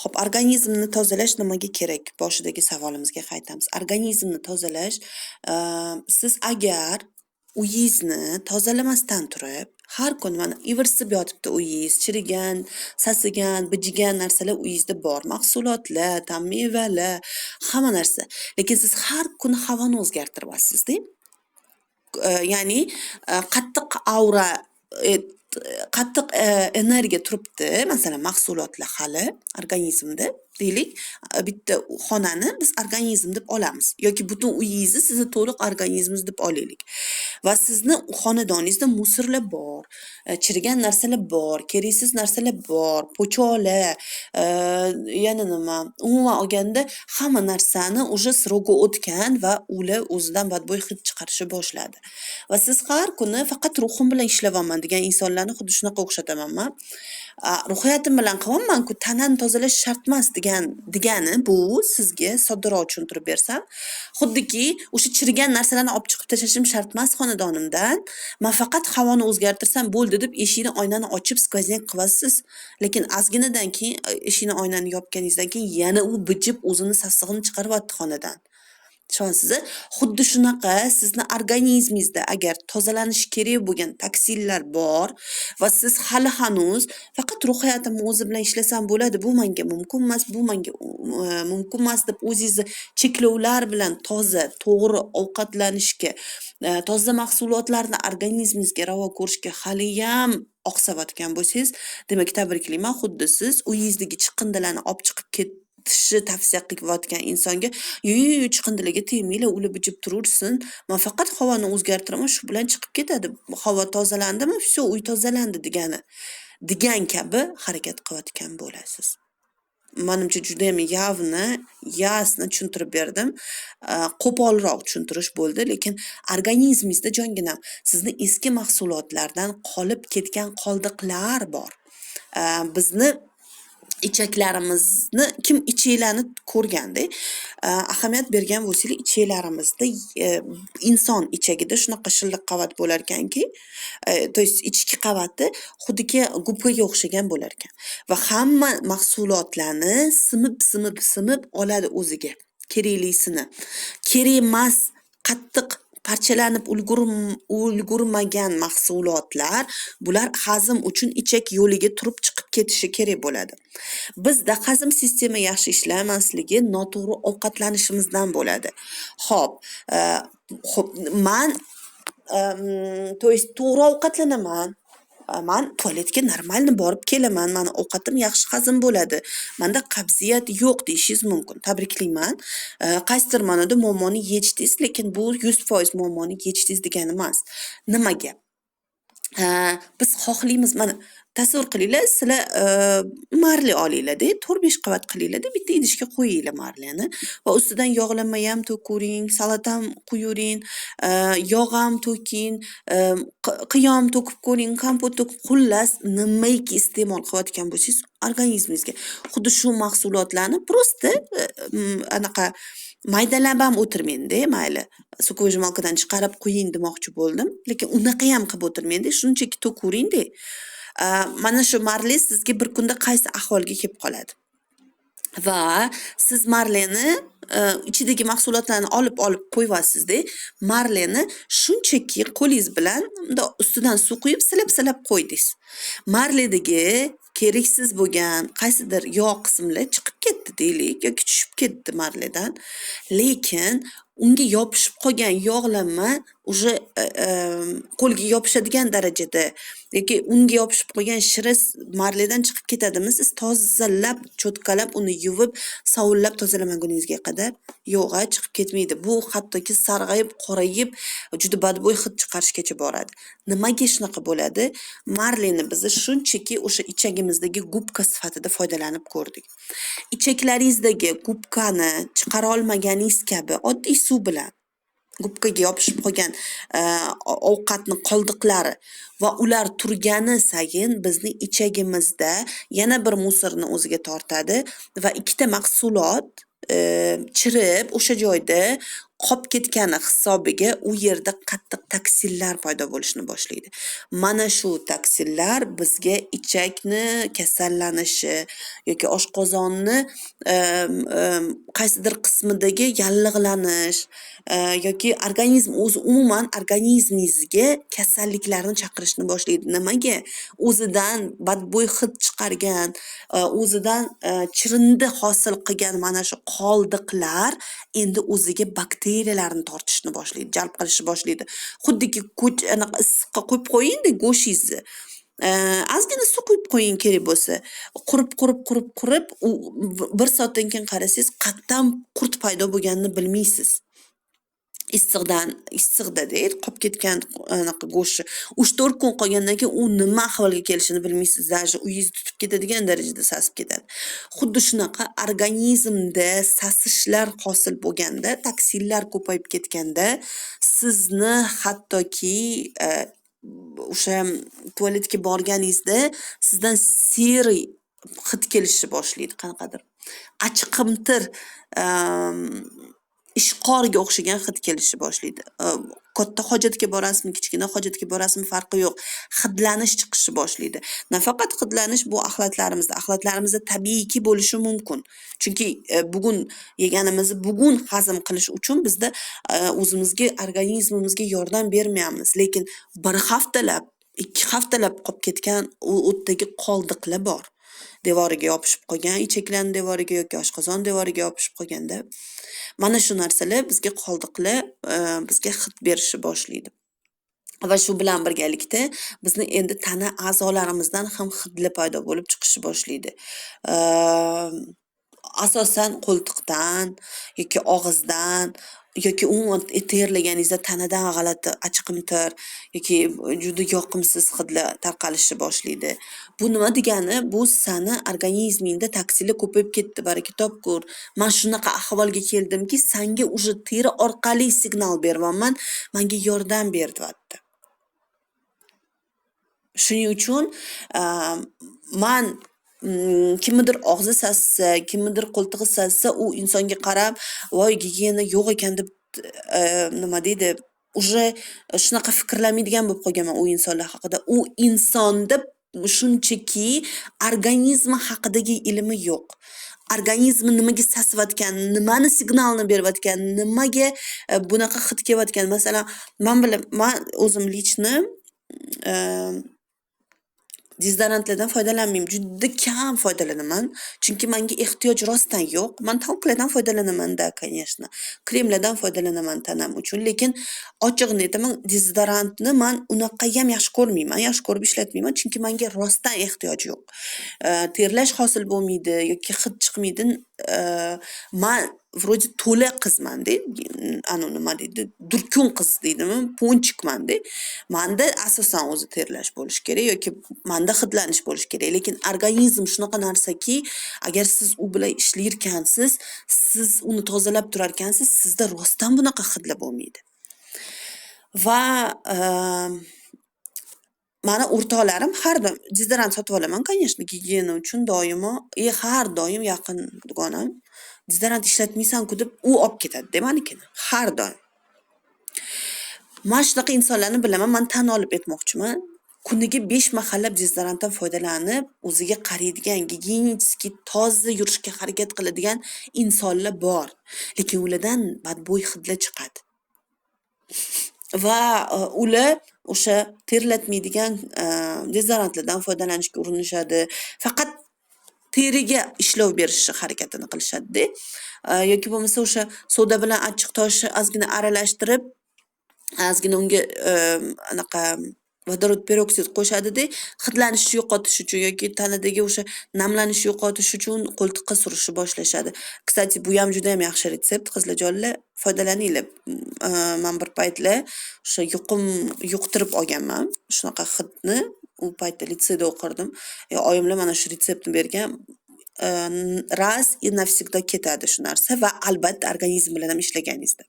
Xo'p, organizmni tozalash nimaga kerak? Boshidagi savolimizga qaytamiz. Organizmni tozalash, siz agar uyingizni tozalamasdan turib, har kun mana ivirsib yotibdi uyingiz, chirigan, sasigan, bijigan narsalar uyingizda bor. Mahsulotlar, tam mevalar, hamma narsa. Lekin siz har kuni havoni o'zgartiryapsizda. Ya'ni qattiq aura, qattiq energiya turibdi, masalan, mahsulotlar hali organizmda. Deylik, bitta xonani biz organizm deb olamiz yoki butun uyingizni sizni to'liq organizmingiz deb olaylik. Va sizni xonadoningizda musorlar bor, chirigan narsalar bor, keraksiz narsalar bor, po'choqlar, yana nima, umuman olganda hamma narsani уже срог'и o'tgan va ular o'zidan badbo'y hid chiqarishni boshladi. Va siz har kuni faqat ruhim bilan ishlayapman degan insonlarni xuddi shunaqa o'xshataman men. Ruhiyatim bilan qilyapman-ku, tanani tozalash shart emas degani bu sizga soddaroq tushuntirib bersam, xuddiki o'sha chirigan narsalarni olib chiqib tashlashim shart emas xonadonimdan. Men faqat havoni o'zgartirsam bo'ldi deb eshikni, oynani ochib skvoznak qilyapsiz. Lekin ozginadan keyin eshikni, oynani yopganingizdan keyin yana u bijib o'zini sassig'ini chiqaryapti xonadan. Tushunasiz? Xuddi shunaqa sizni organizmingizda agar tozalanishi kerak bo'lgan toksinlar bor va siz hali hanuz faqat ruhiyatimni o'zi bilan ishlasam bo'ladi, bu menga mumkin emas, bu menga mumkin emas deb o'zingizni cheklovlar bilan toza, to'g'ri ovqatlanishga, toza mahsulotlarni organizmingizga ravo ko'rishga haliyam oqsayotgan bo'lsangiz, demak tabriklayman, xuddi siz uyingizdagi chiqindilarni olib chiqib ketishni tavsiya qilayotgan insonga chiqindilarga tegmanglar, ular bijib turursin, men faqat havoni o'zgartiraman, shu bilan chiqib ketadi. Havo tozalandimi, все, uy tozalandi degan kabi harakat qilayotgan bo'lasiz. Menimcha juda ham yasni tushuntirib berdim. Qo'polroq tushuntirish bo'ldi, lekin organizmingizda jonginam sizni eski mahsulotlardan qolib ketgan qoldiqlar bor. Bizni ichaklarimizni kim ichaklarni ko'rganda, ahamiyat bergan bo'lsanglar, ichaklarimizda inson ichagida shunaqa shilliq qavat bo'lar ekanki, to есть ichki qavati xuddiki gubkaga o'xshagan bo'lar ekan va hamma mahsulotlarni simib oladi o'ziga keraklisini. Kerak emas, qattiq parchalanib ulgurmagan mahsulotlar, bular hazm uchun ichak yo'liga turib chiqib ketishi kerak bo'ladi. Bizda hazm sistemi yaxshi ishlamasligi noto'g'ri ovqatlanishimizdan bo'ladi. Xo'p, men to есть to'g'ri ovqatlanaman. Men tualetga normalni borib kelaman, meni ovqatim yaxshi hazm bo'ladi. Menda qabziyat yo'q deyishingiz mumkin. Tabriklayman. Qaysidir ma'noda muammoni yechdingiz, lekin bu 100% muammoni yechdingiz degani emas. Nimaga? Biz xohlaymiz, mana tasavvur qilinglar, sizlar marli olinglar-da, 4-5 qavat qilinglar-da, bitta idishga qo'yinglar marlini va ustidan yog'lama ham to'kuring, salat ham quyuring, yog' ham to'king, qiyom to'kib ko'ring, kompot to'kib, xullas nimaiki iste'mol qilayotgan bo'lsangiz organizmingizga xuddi shu mahsulotlarni prosta anaqa maydalab ham o'tirmang-da, mayli. So'kovijmolkadan chiqarib qo'ying demoqchi bo'ldim, lekin unaqa ham qilib o'tirmang-da, shunchaki to'kuring-da. Mana shu marli sizga bir kunda qaysi ahvolga kelib qoladi. Va siz marlini ichidagi mahsulotlarni olib qo'yyapsiz-da, marlini shunchaki qo'lingiz bilan ustidan suv quyib silab qo'ydingiz. Marlidagi keraksiz bo'lgan qaysidir yog' qismlar chiqib ketdi deylik yoki tushib ketdi marlidan, lekin unga yopishib qolgan yog'lanma уже qo'lga yopishadigan darajada yoki unga yopishib qolgan shira marlidan chiqib ketadimi, siz tozalab, cho'tkalab uni yuvib, sovullab tozalamaguningizga qadar yo'g'a chiqib ketmaydi. Bu hattoki sarg'ayib, qorayib, juda badbo'y hid chiqarishgacha boradi. Nimaga shunaqa bo'ladi? Marlini biz shunchaki o'sha ichagimizdagi gubka sifatida foydalanib ko'rdik. Ichaklaringizdagi gubkani chiqara olmaganingiz kabi oddiy suv bilan gubkaga yopishib qolgan ovqatni qoldiqlari va ular turgani sayin bizni ichagimizda yana bir musorni o'ziga tortadi va ikkita mahsulot chirib o'sha joyda qolib ketgani hisobiga u yerda qattiq toksinlar paydo bo'lishni boshlaydi. Mana shu toksinlar bizga ichakni kasallanishi yoki oshqozonni qaysidir qismidagi yallig'lanish yoki organizm o'zi umuman organizmingizga kasalliklarni chaqirishni boshlaydi. Nimaga? O'zidan badbo'y hid chiqargan, o'zidan chirindi hosil qilgan mana shu qoldiqlar endi o'ziga bakteriyalarni tortishni boshlaydi, jalb qilishni boshlaydi. Xuddiki anaqa issiqqa qo'yib qo'ying-da go'shingizni. Ozgina suv quyib qo'ying kerak bo'lsa. Qurib, u 1 soatdan keyin qarasangiz qatdan qurt paydo bo'lganini bilmaysiz. Issiqda qolib ketgan anaqa go'sht 3-4 kun qolgandan keyin u nima ahvolga kelishini bilmaysiz. Даже uyingizni tutib ketadigan darajada sasib ketadi. Xuddi shunaqa organizmda sasishlar hosil bo'lganda, toksinlar ko'payib ketganda sizni hattoki o'sha tualetga borganingizda sizdan seri hid kelishni boshlaydi, qanaqadir achqimtir ishqorga o'xshagan hid kelishni boshlaydi. Katta hojatga borasizmi, kichkina hojatga borasizmi farqi yo'q. Hidlanish chiqishni boshlaydi. Nafaqat hidlanish bu axlatlarimizda tabiiyki bo'lishi mumkin. Chunki bugun yeganimizni bugun hazm qilish uchun bizda o'zimizga, organizmimizga yordam bermayapmiz. Lekin 1 haftalab, 2 haftalab qolib ketgan o'tdagi qoldiqlar bor. Devoriga yopishib qolgan, ichaklarning devoriga yoki oshqozon devoriga yopishib qolganda, mana shu narsalar bizga qoldiqlar, bizga hid berishni boshlaydi. Va shu bilan birgalikda bizni endi tana a'zolarimizdan ham hidlar paydo bo'lib chiqishni boshlaydi. Asosan qo'ltiqdan yoki og'izdan yoki umuman terlaganingizda tanadan g'alati achqimtir yoki juda yoqimsiz hidlar tarqalishni boshlaydi. Bu nima degani? Bu seni organizmingda toksinlar ko'payib ketdi, baraka topkur. Men shunaqa ahvolga keldimki, senga уже teri orqali signal beryapman, menga yordam ber deyapti. Shuning uchun men kimnidir og'zi sassa, kimnidir qo'ltig'i sassa, u insonga qarab, voy gigiyena yo'q ekan deb nima deydi, уже shunaqa fikrlamaydigan bo'lib qolganman u insonlar haqida. U insonda shunchaki organizmi haqidagi ilmi yo'q. Organizmi nimaga sasiyotgan, nimani signalni beryotgan, nimaga bunaqa hid kelayotgan. Masalan, men o'zim lichni dezodorantlardan foydalanmayman. Juda kam foydalanaman. Chunki menga ehtiyoj rostdan yo'q. Men talqlardan foydalanaman-da, конечно. Kremlardan foydalanaman tanam uchun, lekin ochig'ini aytaman, dezodorantni men unaqa ham yaxshi ko'rmayman. Yaxshi ko'rib ishlatmayman, chunki menga rostdan ehtiyoj yo'q. Terlash hosil bo'lmaydi yoki hid chiqmaydi. Men вроде to'la qizman-da. Nima deydi? Durkun qiz deydimi? Ponchikman-da. Menda asosan o'zi terlash bo'lish kerak yoki menda hidlanish bo'lish kerak. Lekin organizm shunaqa narsaki, agar siz u bilan ishlayotgansiz, siz uni tozalab turarkansiz, sizda rostdan bunaqa hidlar bo'lmaydi. Va mana o'rtoqlarim har doim dezodorant sotib olaman, конечно, gigiyena uchun doimo, har doim yaqin dugonam dezodorant ishlatmaysan-ku deb u olib ketadi-da menikini, har doim. Men shunaqa insonlarni bilaman, men tan olib aytmoqchiman. Kuniga 5 mahallab dezodorantdan foydalanib, o'ziga qaraydigan, gigiyenически toza yurishga harakat qiladigan insonlar bor. Lekin ulardan badbo'y hidlar chiqadi. Va ular o'sha terlatmaydigan dezodorantlardan foydalanishga urinishadi. Faqat teriga ishlov berishni harakatini qilishadi-da. Yoki bo'lmasa o'sha soda bilan achchiq toshni ozgina aralashtirib, ozgina unga anaqa vodorod peroksid qo'shadi-da, hidlanishni yo'qotish uchun yoki tanadagi o'sha namlanishni yo'qotish uchun qo'ltiqqa surishni boshlashadi. Kstati, bu ham juda ham yaxshi retsept, qizlarjonlar, foydalaninglar. Men bir paytlar o'sha yuqtirib olganman, shunaqa hidni. U paytda litseyda o'qirdim. Oyimlar mana shu retseptni bergan. Раз и навсегда ketadi shu narsa va albatta organizm bilan ham ishlaganingizda.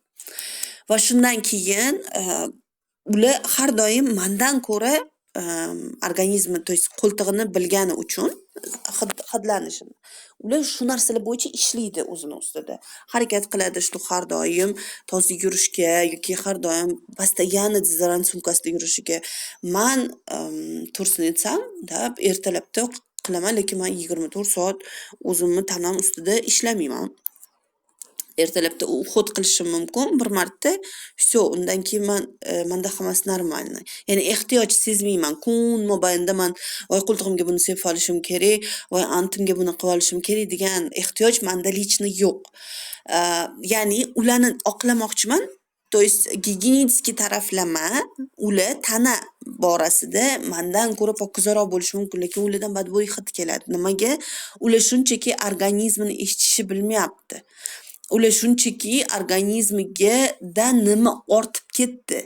Va shundan keyin ular har doim mendan ko'ra organizmi, to есть qo'ltig'ini bilgani uchun hidlanishini. Ular shu narsalar bo'yicha ishlaydi o'zini ustida. Harakat qiladi shu har doim toza yurishga yoki har doim постоянно dezodorant sumkasida yurishiga. Man to'g'risini aytsam, ertalabda qilaman, lekin man 24 soat o'zimni tanam ustida ishlamayman. Ertalabda uhod qilishim mumkin bir marta, всё, undan keyin menda hammasi normalniy. Ya'ni ehtiyoj sezmayman. Kun mobaynida man voy qo'ltig'imga buni sepib olishim kerak, voy antimga buni qilib olishim kerak degan ehtiyoj menda lichni yo'q. Ya'ni ularni oqlamoqchiman. То есть gigiyenический taraflama ular tana borasida mendan ko'ra pokizroq bo'lishi mumkin, lekin ulardan badbo'y hid keladi. Nimaga? Ular shunchaki organizmini eshitishni bilmayapti. Ular shunchaki organizmiga nima ortib ketdi,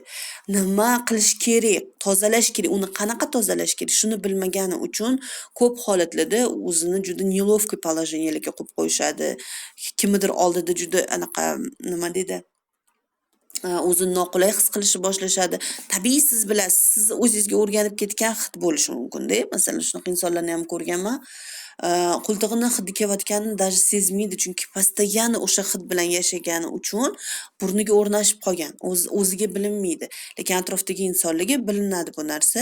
nima qilish kerak, tozalash kerak, uni qanaqa tozalash kerak, shuni bilmagani uchun ko'p holatlarda o'zini juda неловкий положениyalarga qo'yib qo'yishadi. Kimnidir oldida juda anaqa nima deydi? O'zini noqulay his qilishni boshlashadi. Tabiiy siz bilasiz, siz o'zingizga o'rganib ketgan hid bo'lishi mumkin-da. Masalan, shunaqa insonlarni ham ko'rganman. Qo'ltig'ini hidi kelayotganini даже sezmaydi, chunki постоянно o'sha hid bilan yashagani uchun burniga o'rnashib qolgan. O'ziga bilinmaydi, lekin atrofdagi insonlarga bilinadi bu narsa.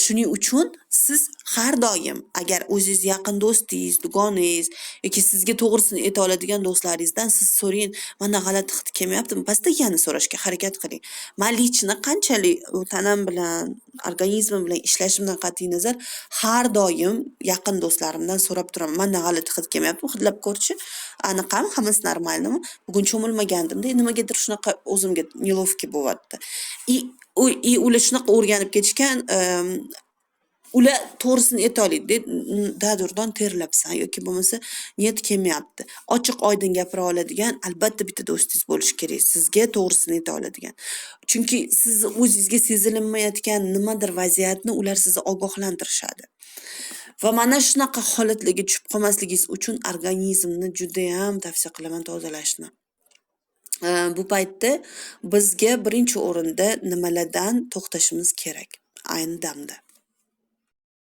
Shuning uchun siz har doim agar o'zingiz yaqin do'stingiz, dugoningiz yoki sizga to'g'risini ayta oladigan do'stlaringizdan siz so'rang, "Mana g'alati hid kelmayaptimi?" Постоянно so'rashga harakat qiling. Men lichni qanchalik tanam bilan, organizmim bilan ishlashimdan qat'iy nazar har doim yaqin do'stlarimdan so'rab turaman. "Mana g'alati hid kelmayaptimi? Hidlab ko'rchi. Anaqami? Hammasi normalmi? Bugun cho'milmagandim-da, nimagadir shunaqa o'zimga неловкий bo'lyapti." Ular shunaqa o'rganib ketishgan, ular to'g'risini ayta oladi. Dadurdan terlabsan yoki bo'lmasa niyat kelmayapti. Ochiq oydin gapira oladigan albatta bitta do'stingiz bo'lishi kerak. Sizga to'g'risini ayta oladigan. Chunki siz o'zingizga sezilinmayotgan nimadir vaziyatni ular sizni ogohlantirishadi. Va mana shunaqa holatlarga tushib qolmasligingiz uchun organizmni juda ham tavsiya qilaman tozalashni. Bu paytda bizga birinchi o'rinda nimalardan to'xtashimiz kerak ayni damda?